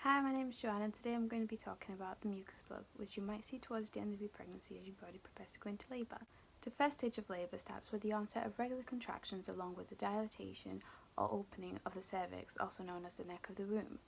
Hi, my name is Joana and today I'm going to be talking about the mucus plug, which you might see towards the end of your pregnancy as your body prepares to go into labour. The first stage of labour starts with the onset of regular contractions along with the dilatation or opening of the cervix, also known as the neck of the womb,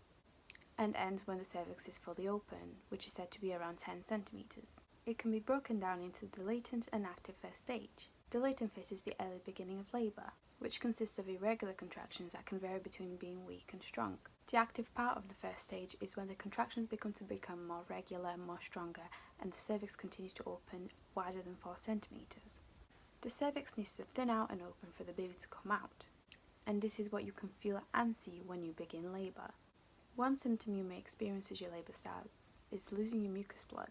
and ends when the cervix is fully open, which is said to be around 10 centimetres. It can be broken down into the latent and active first stage. The latent phase is the early beginning of labour, which consists of irregular contractions that can vary between being weak and strong. The active part of the first stage is when the contractions become more regular, more stronger, and the cervix continues to open wider than 4 centimetres. The cervix needs to thin out and open for the baby to come out, and this is what you can feel and see when you begin labour. One symptom you may experience as your labour starts is losing your mucus plug.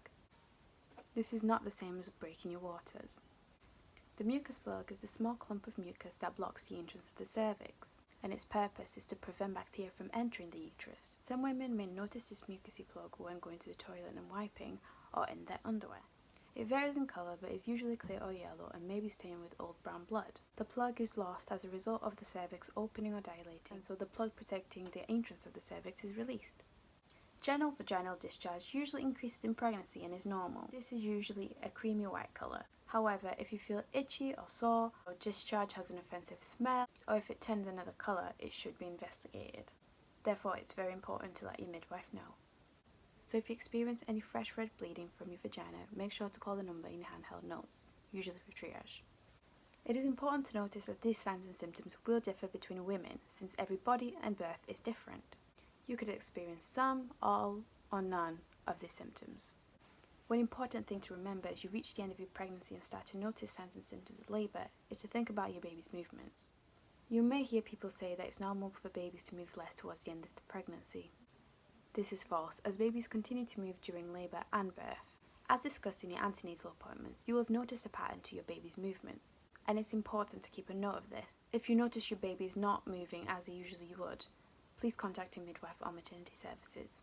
This is not the same as breaking your waters. The mucus plug is a small clump of mucus that blocks the entrance of the cervix, and its purpose is to prevent bacteria from entering the uterus. Some women may notice this mucousy plug when going to the toilet and wiping, or in their underwear. It varies in colour but is usually clear or yellow and may be stained with old brown blood. The plug is lost as a result of the cervix opening or dilating, and so the plug protecting the entrance of the cervix is released. General vaginal discharge usually increases in pregnancy and is normal. This is usually a creamy white colour. However, if you feel itchy or sore, or discharge has an offensive smell, or if it turns another colour, it should be investigated. Therefore, it's very important to let your midwife know. So if you experience any fresh red bleeding from your vagina, make sure to call the number in your handheld notes, usually for triage. It is important to notice that these signs and symptoms will differ between women, since every body and birth is different. You could experience some, all, or none of these symptoms. One important thing to remember as you reach the end of your pregnancy and start to notice signs and symptoms of labour is to think about your baby's movements. You may hear people say that it's normal for babies to move less towards the end of the pregnancy. This is false, as babies continue to move during labour and birth. As discussed in your antenatal appointments, you will have noticed a pattern to your baby's movements, and it's important to keep a note of this. If you notice your baby is not moving as they usually would, please contact your midwife or maternity services.